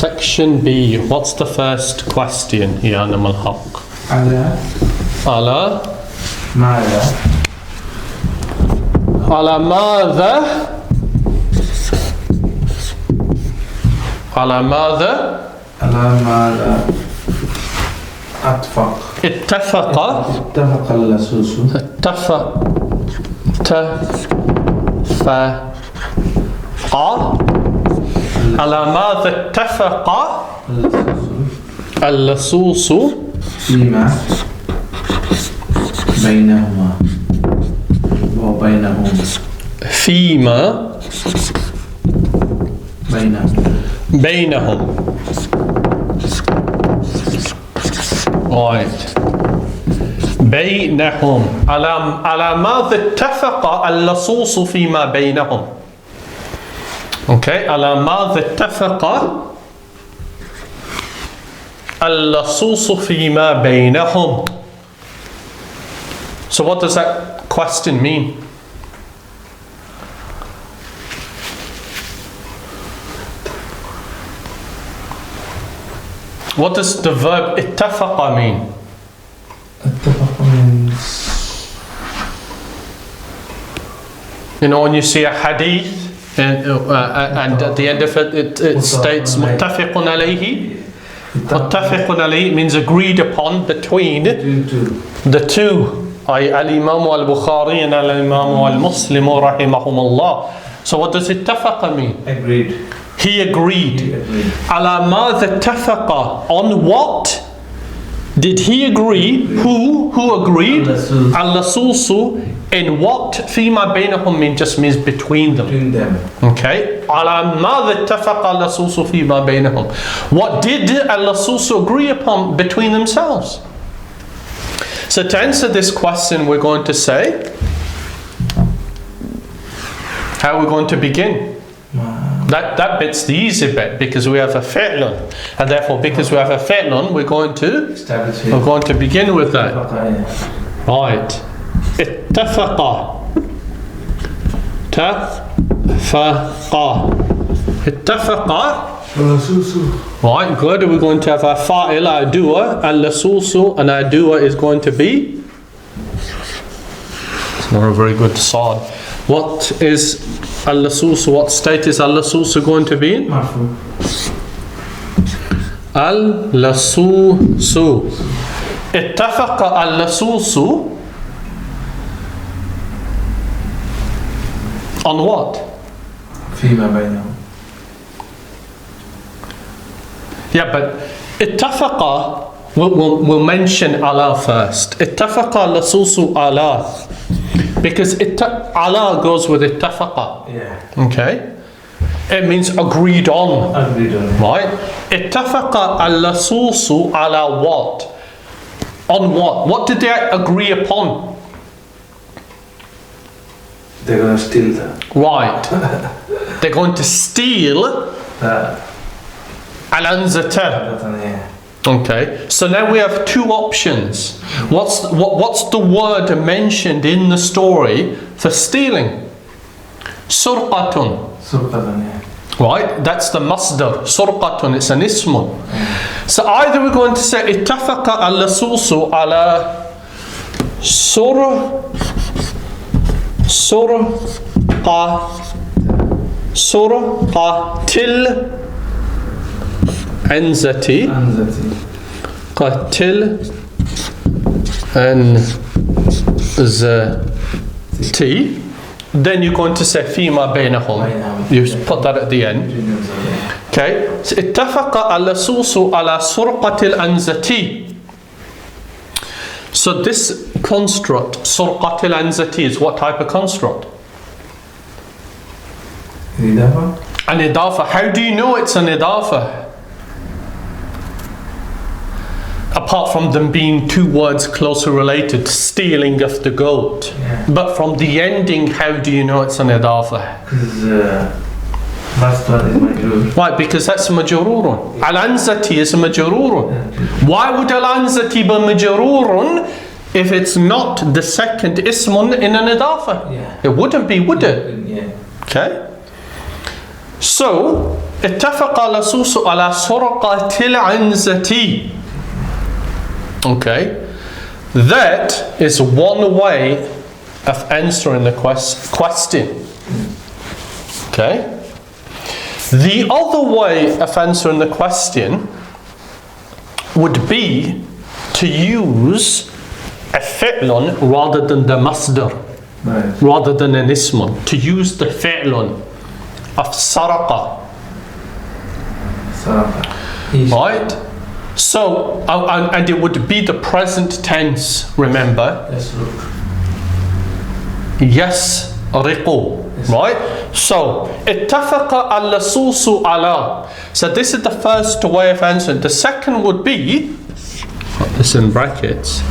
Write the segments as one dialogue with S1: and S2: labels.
S1: Section B. What's the first question? Ya Nam al-Haq. Ala
S2: ماذا
S1: على ماذا على ماذا
S2: على ماذا اتفق اللصوص
S1: على ماذا اتفق اللصوص
S2: فيما بينهما وبينهم
S1: فيما بينهم right بينهم على ماذا اتفق اللصوص فيما بينهم okay على ماذا اتفق اللصوص فيما بينهم. So what does that question mean? What does the verb ittafaqa mean?
S2: اتفق means
S1: You know, when you see a hadith and at the end of it states muttafiqun alayhi. Muttafiqun alayhi means agreed upon between the two. Al-Imam al-Bukhari and al-Imam al-Muslim rahimahumullah. So what does ittafaqa mean?
S2: agreed.
S1: He agreed. Ala madha ittafaqa. On what did he agree? Who agreed? Al-Lasusu. In what? Fima bainahum just means between them. Okay. Ala madha ittafaqa al-Lasusu fima bainahum. What did al-Lasusu agree upon between themselves? So to answer this question, we're going to say, how are we going to begin? That bit's the easy bit because we have a fi'lun, and therefore because we have a fi'lun, we're going to begin with that. Right. Ittafaqa. Ittafaqa. Right, good. We're going to have our fa'ila, adua, al-lasusu, and adua is going to be? It's not a very good sad. What is al-lasusu? What state is al-lasusu going to be in?
S2: Marfu.
S1: Al-lasusu. Ittafaqa al-lasusu on what?
S2: فيما بينهم.
S1: Yeah, but ittafaqa, we'll mention ala first. Ittafaqa lasusu ala. Because ala goes with ittafaqa.
S2: Yeah.
S1: Okay? It means agreed on.
S2: Agreed on.
S1: Right? Ittafaqa al-lasusu ala what? On what? What did they agree upon?
S2: They're going to steal that.
S1: Right. They're going to steal al-anzata. Okay, so now we have two options. What's the word mentioned in the story for stealing? Surqatun.
S2: Surqatun, yeah.
S1: Right, that's the masdar. Surqatun, it's an ismun. So either we're going to say ittafaqa al-lasusu ala surqatil anzati. Qatil anzati. Then you're going to say fima bainahum. You put that at the end. Okay. So ittafaqa al-lasusu ala surqatil anzati. So this construct, surqatil anzati, is what type of construct?
S2: Idafa.
S1: An idafa. How do you know it's an idafa? Apart from them being two words closely related, stealing of the goat.
S2: Yeah.
S1: But from the ending, how do you know it's an idafa?
S2: Because last one is majroor.
S1: Why? Because that's majroorun. Al-anzati is majroorun. Why would al-anzati be majroorun if it's not the second ismun in an idafa?
S2: Yeah.
S1: It wouldn't be, would it?
S2: Yeah.
S1: Okay. So اتفق اللصوص على سرقة العنزة. Okay, that is one way of answering the question. Okay, the other way of answering the question would be to use a fi'lun rather than the masdar, rather than an ismun, to use the fi'lun of saraqa. Right? So, and it would be the present tense, remember? Yes, riqu. Right? So, ittafaqa al-lasusu ala. So this is the first way of answering. The second would be, put this in brackets,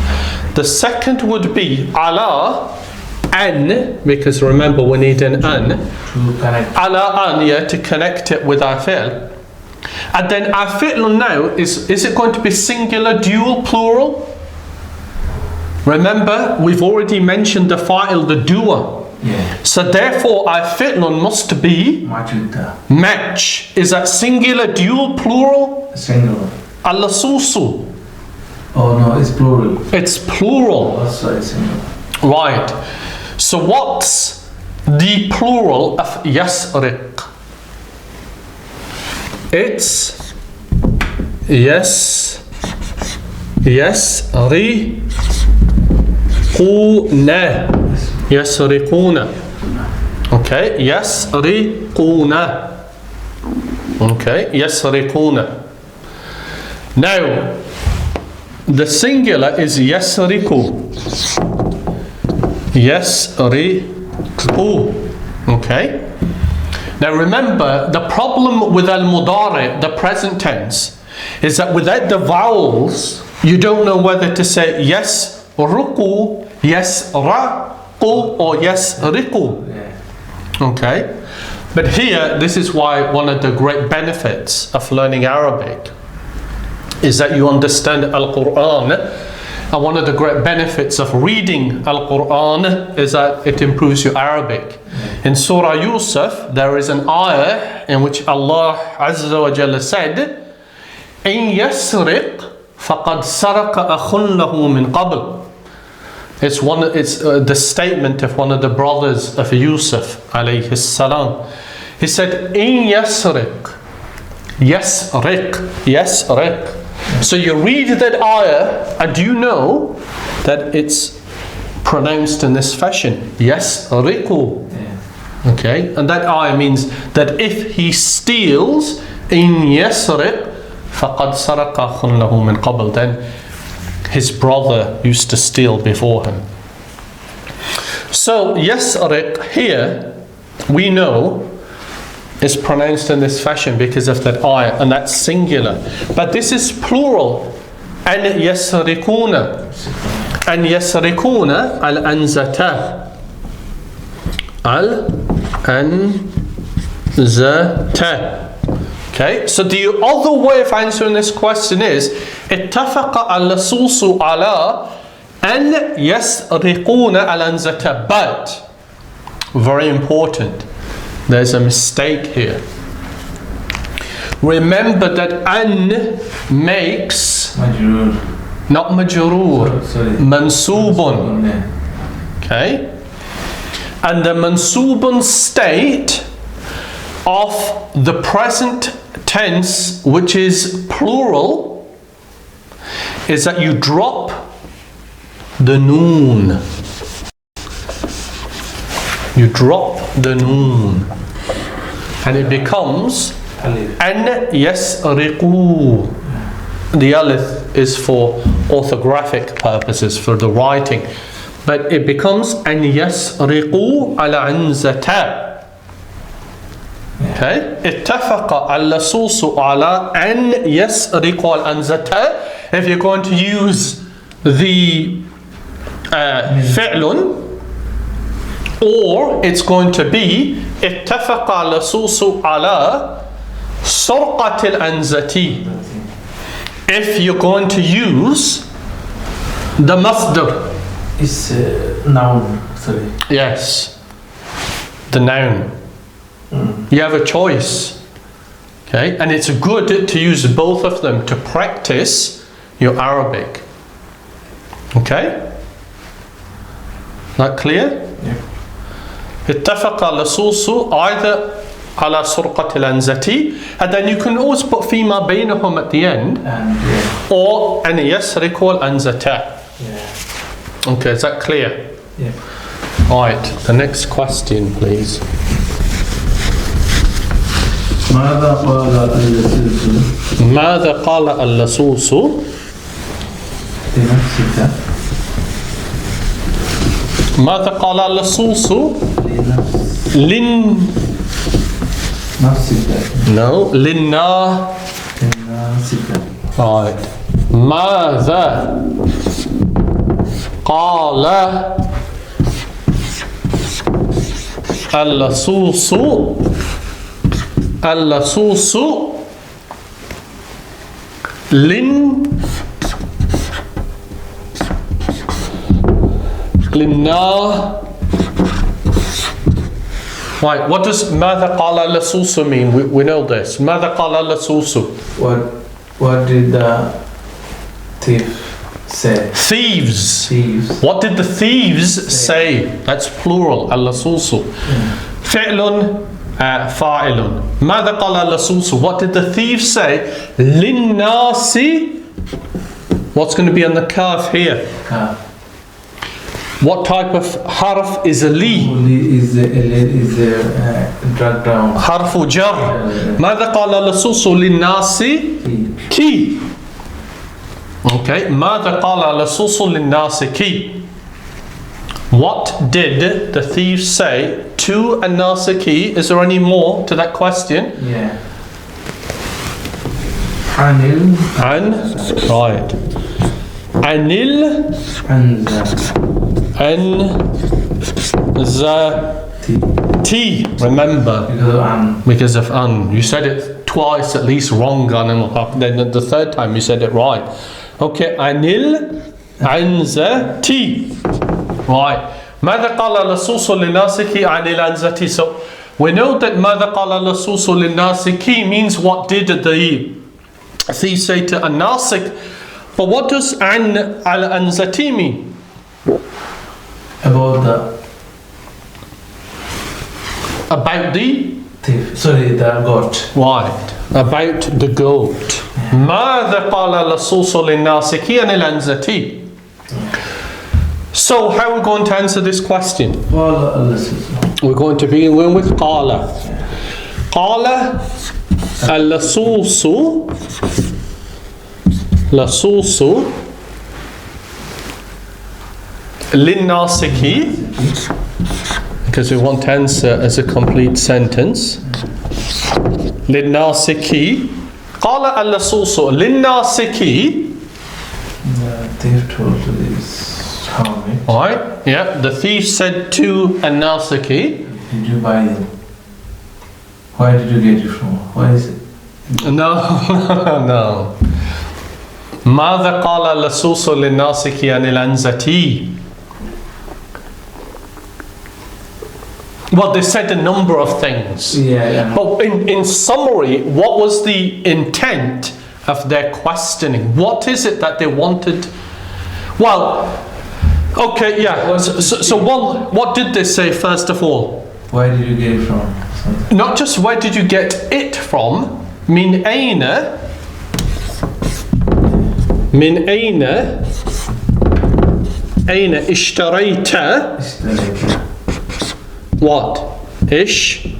S1: the second would be ala an, because remember we need an an. Ala an, yeah, to connect it with our fi'l. And then our fi'l now, is it going to be singular, dual, plural? Remember, we've already mentioned the fa'il, the doer.
S2: Yeah.
S1: So therefore our fi'l must be match. Is that singular, dual, plural?
S2: Singular.
S1: Al-lasusu.
S2: Oh no, it's plural.
S1: It's plural.
S2: Oh, sorry, singular.
S1: Right. So what's the plural of yasriq? It's yasriquna. Yasriquna. Okay, yasriquna. Okay, yasriquna. Now, the singular is yasriqu. Yasriqu. Okay. Now remember, the problem with al-mudari, the present tense, is that without the vowels, you don't know whether to say yes ruku, yes raqu, or yes riqu. Okay? But here, this is why one of the great benefits of learning Arabic is that you understand Al-Quran. And one of the great benefits of reading Al-Quran is that it improves your Arabic. In Surah Yusuf, there is an ayah in which Allah Azza wa Jalla said, إِن يَسْرِقْ فَقَدْ سَرَقَ أَخٌ لَهُ مِنْ قَبْلِ. It's the statement of one of the brothers of Yusuf alayhi salam. He said, إِن يَسْرِقْ. Yasriq. So you read that ayah and you know that it's pronounced in this fashion. Yasriqu. Okay, and that ayah means that if he steals, in yasriq, faqad saraqa akhun lahu min qabl, then his brother used to steal before him. So yasriq here, we know, is pronounced in this fashion because of that ayah, and that's singular. But this is plural. An yasriquna. An yasriquna al-anzata. Al-anzata. Okay, so the other way of answering this question is ittafaqa al-lasusu ala an yasriquna al-anzata. But, very important, there's a mistake here. Remember that an makes
S2: Majroor.
S1: not majroor,
S2: Sorry.
S1: mansubun. Okay? And the mansubun state of the present tense, which is plural, is that you drop the noon. You drop the noon. And it becomes an yasriqu. The alif is for orthographic purposes, for the writing. But it becomes an yasriqu al-anzata. Okay? Ittafaqa al-lasusu ala an yasriqu al-anzata. If you're going to use the fi'lun, or it's going to be ittafaqa al-lasusu ala surqat al-anzati. If you're going to use the masdar.
S2: It's noun, sorry.
S1: Yes, the noun. You have a choice. Okay, and it's good to use both of them to practice your Arabic. Okay? That clear?
S2: Yeah.
S1: اتفق اللصوص either على سرقة الأنزة, and then you can always put فيما بينهم at the end,
S2: And yeah.
S1: or أن يسرق الأنزة.
S2: Yeah.
S1: Okay, is that clear?
S2: Yeah.
S1: Alright, the next question please.
S2: ماذا قال اللصوص
S1: ماذا قال اللصوص
S2: لنفسك
S1: ماذا قال اللصوص لن
S2: نفسك
S1: No, لنا
S2: لنفسك
S1: Right. ماذا قال اللصوص اللصوص لنا. Right, what does ماذا قال اللصوص mean? We know this. ماذا قال اللصوص?
S2: What did the thief say?
S1: Thieves.
S2: Thieves.
S1: What did the thieves say? That's plural. اللصوص. فعل فاعل. ماذا قال اللصوص? What did the thieves say? للناس. What's going to be on the kaf here? What type of harf is a li?
S2: Is dragged down.
S1: حرف جر. ماذا قال اللصوص للناس؟ كي. Okay. ماذا قال اللصوص للناس كي? What did the thief say to الناس كي? Is there any more to that question?
S2: Yeah. عن
S1: Right. أنزتي. Remember, because of an. You said it twice at least wrong, then the third time you said it right. Okay, أنزتي. Right. ماذا قال اللصوص للناسك عن الأنزة? So we know that ماذا قال اللصوص للناسك means what did the thief say to الناسك. But what does عن الأنزة mean?
S2: About
S1: the
S2: thief. Sorry, the goat.
S1: Right. About the goat. ماذا قال اللصوص للناسك عن الأنزة? So how are we going to answer this question? We're going to begin with قال. قال اللصوص لصوص للناسك, because we want to answer as a complete sentence. للناسك. قال اللصوص للناسك.
S2: The thief told this Hermit.
S1: Alright, yeah, the thief said to الناسك.
S2: Did you buy it? Where did you get it from? Why is it?
S1: No. ماذا قال اللصوص للناسك عن الأنزة? Well, they said a number of things.
S2: Yeah.
S1: But in summary, what was the intent of their questioning? What is it that they wanted? Well, okay, yeah. So what did they say first of all?
S2: Where did you get it from?
S1: Not just where did you get it from? من أين اشتريت what اشتريت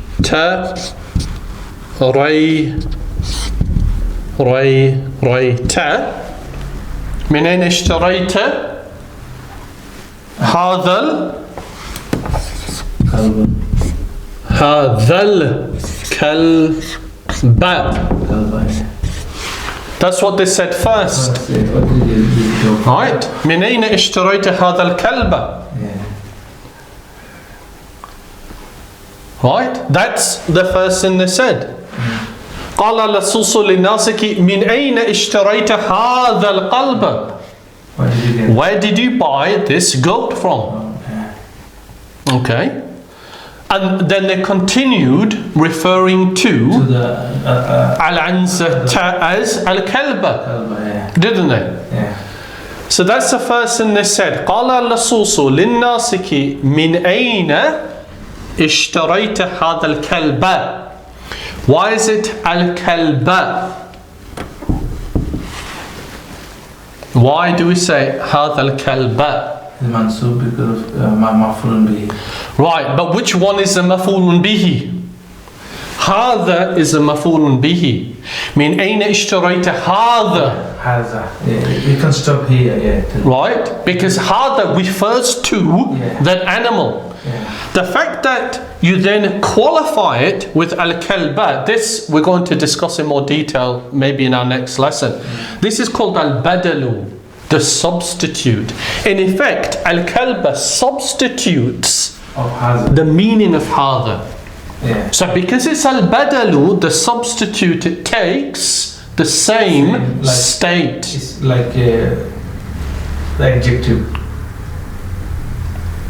S1: من أين اشتريت هذا الكلب. That's what they said first. Right. من أين اشتريت هذا الكلب? Right. That's the first thing they said. قال اللصوص للناسك من أين اشتريت هذا الكلب? Where did you buy this goat from? Okay. And then they continued referring to
S2: the
S1: al-anzata as al-kalba,
S2: yeah.
S1: didn't they?
S2: Yeah.
S1: So that's the first thing they said. قال اللصوص للناسك من أين اشتريت هذا الكلب? Why is it al-kalba? Why do we say هذا الكلب?
S2: Mansub because of maf'ulun bihi.
S1: Right, but which one is the maf'ulun bihi? هذا is the maf'ulun bihi. من أين اشتريت هذا?
S2: Haza. Yeah, you can stop here. Yeah.
S1: Right, because هذا refers to that animal.
S2: Yeah.
S1: The fact that you then qualify it with al-kalba, this we're going to discuss in more detail maybe in our next lesson. This is called al-badalu, the substitute. In effect, al-kalba substitutes
S2: Of Haza.
S1: the meaning of hadha.
S2: Yeah.
S1: So because it's al-badalu, the substitute, it takes the same
S2: Like-
S1: state.
S2: It's like the adjective.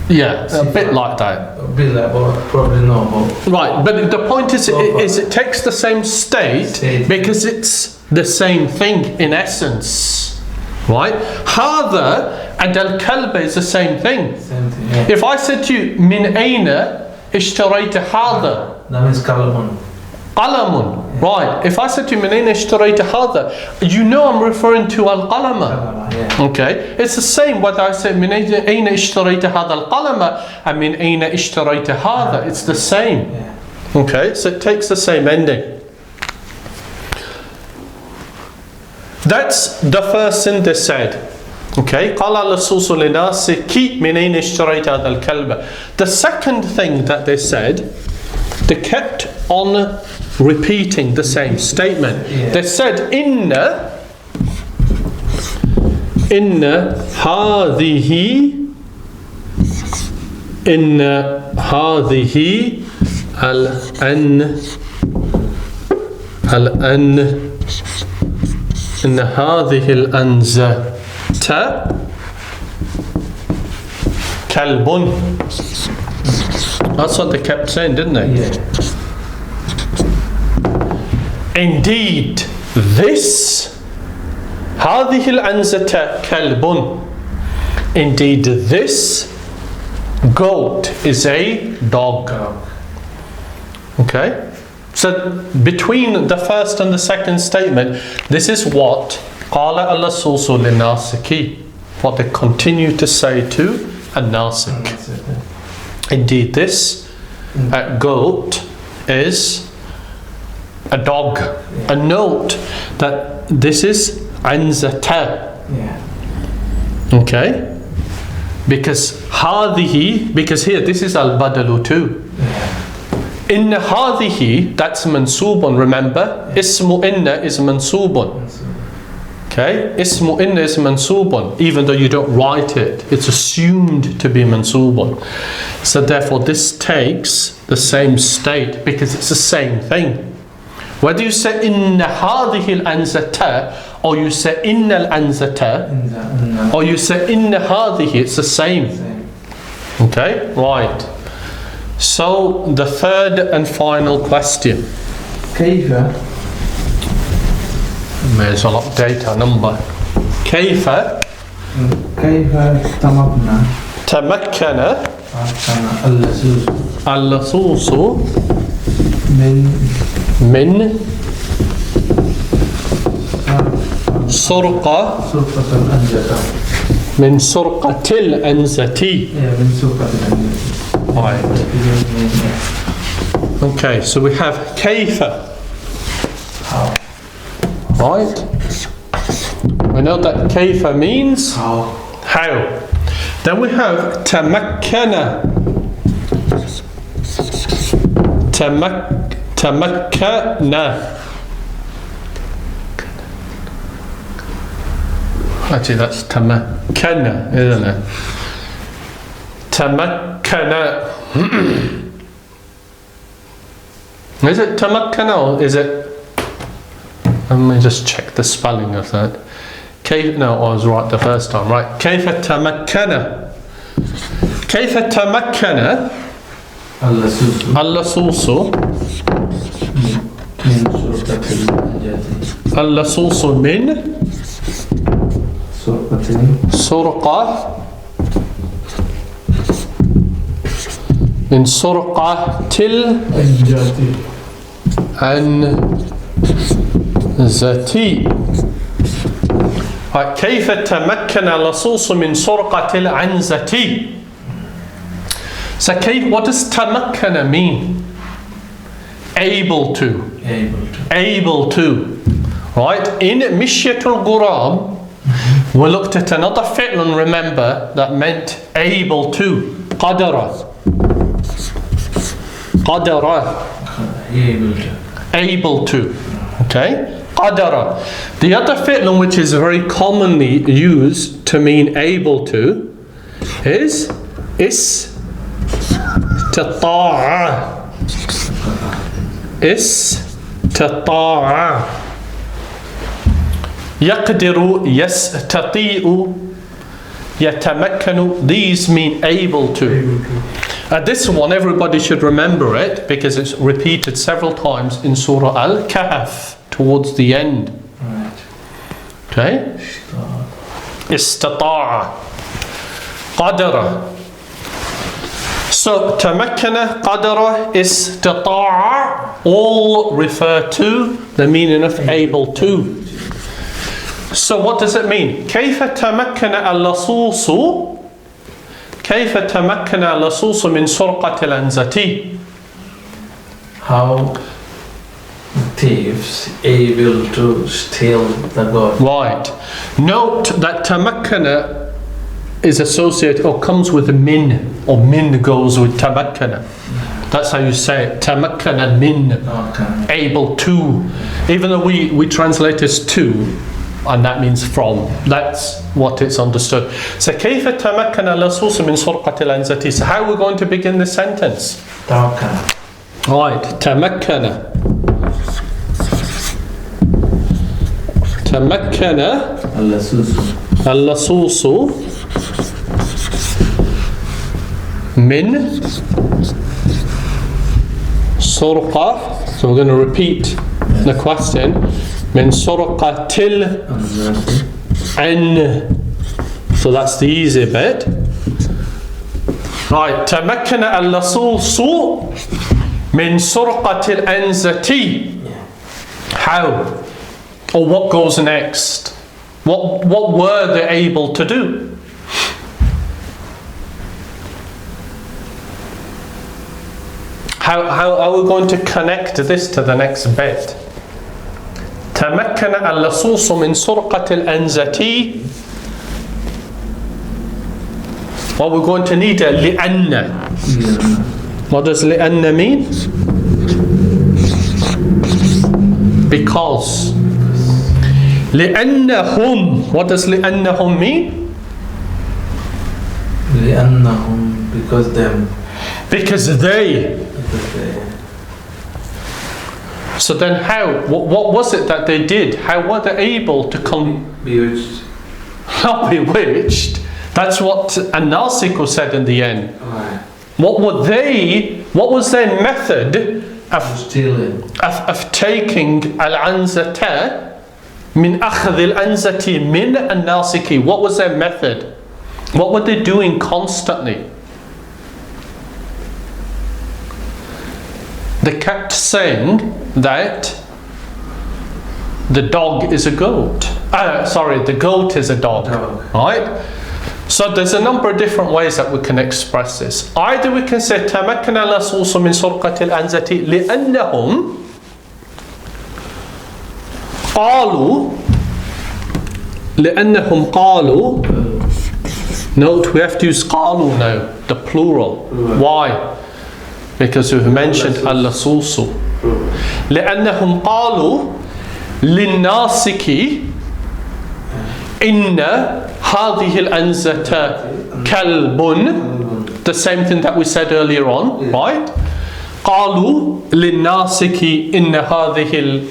S1: Yeah, a bit like that.
S2: A bit like, or probably no. But
S1: Right, but the point is it takes the same state because it's the same thing in essence. Right? Hadha and al-kalba is the same thing.
S2: same thing. Yeah.
S1: If I said to you, min ayna ishtarayta hadha,
S2: That means kalamun.
S1: qalamun. Right, if I said to you, min ayna ishtarayta hadha, you know I'm referring to al-qalama.
S2: Kalama, yeah.
S1: Okay, it's the same whether I say min ayna ishtarayta hadha al-qalama and min ayna ishtarayta hadha, it's the same.
S2: Yeah.
S1: Okay, so it takes the same ending. That's the first thing they said. Okay, قال اللصوص لناسك من أين اشتريت هذا الكلب. The second thing that they said, they kept on repeating the same statement.
S2: Yeah.
S1: They said إن هذه إن هذه الأنزة كلب. That's what they kept saying, didn't they?
S2: Yeah.
S1: Indeed, this هذه الأنزة كلب. Indeed, this goat is a dog. Okay? So between the first and the second statement, this is what قال اللصوص للناسك, what they continue to say to al-nasik.
S2: That's it.
S1: Indeed, this goat is a dog. A note that this is anzata.
S2: Yeah.
S1: Okay? Because هذه, because here this is al-badalu too.
S2: Yeah.
S1: Inna hadihi, that's mansubun, remember? Ismu inna is mansubun. Okay? Ismu inna is mansubun. Even though you don't write it, it's assumed to be mansubun. So therefore this takes the same state because it's the same thing. Whether you say inna hadihi al-anzata or you say inna al-anzata or you say inna hadihi, it's the same. Okay? Right. So the third and final question.
S2: كيف
S1: There's a lot of data number. كيف تمكن اللصوص من سرقة الأنزة. Right. Okay, so we have كيف.
S2: How?
S1: Right? We know that كيف means
S2: How?
S1: how. Then we have تمكن. تمكن. Actually, that's تمكن, isn't it? تمكن. Is it تمكن or is it? Let me just check the spelling of that. No, I was right the first time. Right. كيف تمكن. كيف تمكن اللصوص اللصوص من سرقة من سرقة العنزة. كيف تمكن اللصوص من سرقة العنزة? So what does tamakkana mean? Able to. Able to. Right? In Mishyatul Ghuram, we looked at another fi'l, remember, that meant able to. Qadara. Qadara. Able to. Okay? Qadara. The other fi'l which is very commonly used to mean able to is istita'a. Istita'a. Yaqdiru, yastati'u, yatamakkanu. These mean able to. This one, everybody should remember it because it's repeated several times in Surah Al-Kahf towards the end.
S2: Right.
S1: Okay? Istata'a. Qadara. So, tamakkana, qadara, istata'a, all refer to the meaning of able to. So what does it mean? كيف تمكن اللصوص كيف تمكن اللصوص من سرقة العنزة?
S2: How thieves able to steal the gold?
S1: Right. Note that tamakkana is associated or comes with min, or min goes with tamakkana. That's how you say it. Tamakkana min.
S2: Okay.
S1: Able to. Even though we translate as to, and that means from. That's what it's understood. So كيف تمكن اللصوص من سرقة العنزة? So how are we going to begin the sentence?
S2: Tawakkana.
S1: Right. تمكن. تمكن اللصوص من سرقة. So we're going to repeat the question. من سرقة العن. So that's the easy bit. Right. تمكن اللصوص من سرقة العنزة. How? Or what goes next? What were they able to do? How are we going to connect this to the next bit? تمكن اللصوص من سرقة العنزة. Well, we're going to need a لأن. What does لأن mean? Because. لأنهم. What does لأنهم mean?
S2: لأنهم, because them.
S1: Because they. So then how? What was it that they did? How were they able to come?
S2: Bewitched.
S1: Not bewitched. That's what An-Nasikh said in the end.
S2: Right.
S1: What was their method of
S2: Stealing.
S1: of taking al-anzata min akhdh al-anzati min an-Nasikh? What was their method? What were they doing constantly? They kept saying that the dog is a goat. The goat is a dog. Right? So there's a number of different ways that we can express this. Either we can say تمكن اللصوص من سرقة العنزة لأنهم قالوا. Note, we have to use قالوا now, the plural. Why? Because we've mentioned اللصوص. لأنهم قالوا للناسك إن هذه الأنزة كلب. The same thing that we said earlier on, right? قالوا للناسك إن هذه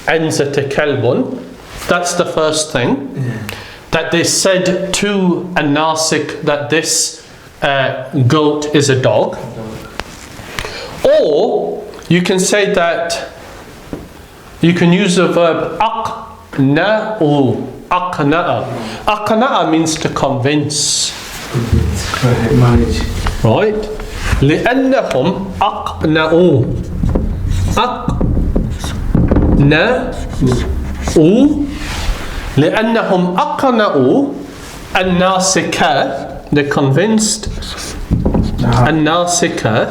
S1: الأنزة كلب. That's the first thing. That they said to a Nasik that this goat is a dog. Or you can say that you can use the verb aqna'u. Aqna'a. Aqna'a means to convince.
S2: Manage.
S1: Right? لأنهم أقنعوا. أقنعوا. لأنهم أقنعوا الناسكة. They convinced الناسكة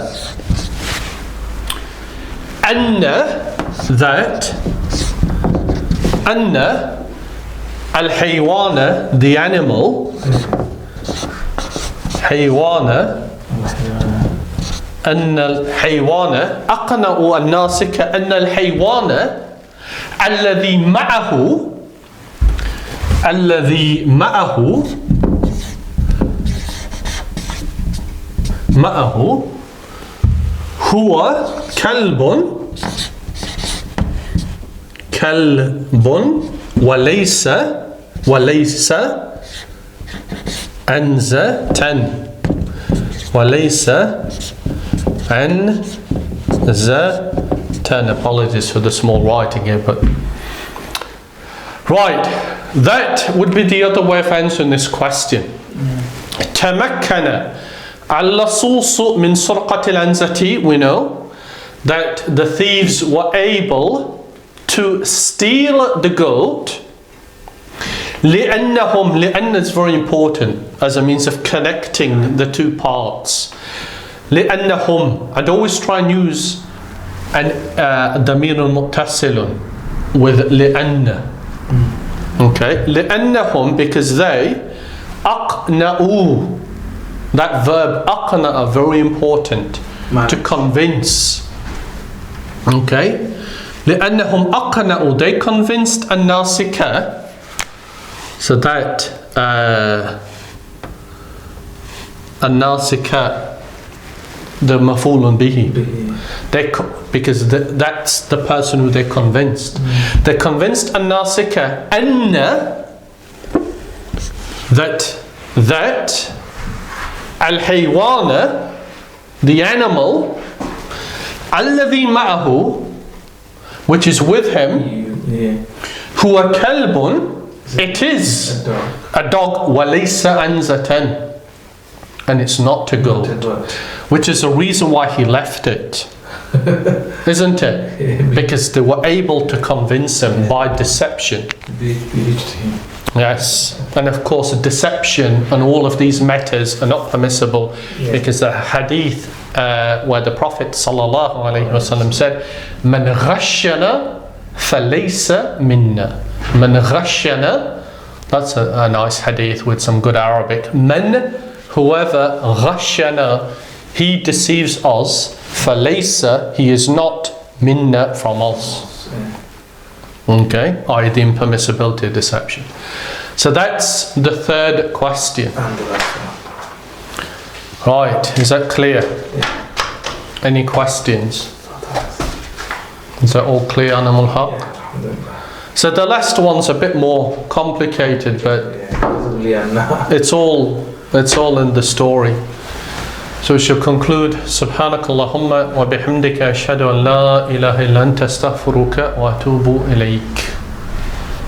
S1: أن that أن الحيوان the animal حيوان أن الحيوان أقنعوا الناسكة أن الحيوان الذي معه هو كلب وليس أنزة. وليس أنزة. Apologies for the small writing here, but right, that would be the other way of answering this question. تمكن اللصوص من سرقة الأنزة. We know that the thieves were able to steal the goat. لأن is very important as a means of connecting the two parts. لأنهم, I'd always try and use an ضمير متصل with لأن. Okay, لأنهم, because they أقنعوا, that verb أقنع, very important, to convince. Okay, لأنهم أقنعوا, they convinced الناسكة. So that الناسكة, the مفعول به, because that's the person who they convinced. They convinced الناسكة أن that الحيوان, the animal, الذي معه, which is with him, هو كلب, it is a dog, وليس أنزة, and it's not a goat, which is the reason why he left it, isn't it? Because they were able to convince him by deception. Yes, and of course deception and all of these matters are not permissible, because the hadith where the Prophet ﷺ said, "Man ghashana falaysa minna." Man ghashana, that's a nice hadith with some good Arabic. Man, whoever ghashana, he deceives us, falaysa, he is not minna, from us. Okay, i.e. the impermissibility of deception. So that's the third question. Right, is that clear? Any questions? Is that all clear, Anamul Haq? So the last one's a bit more complicated, but it's all in the story. So we shall conclude. Subhanakallahumma wa bihamdika ashhadu an la ilaha illa anta astaghfiruka wa atubu ilayk.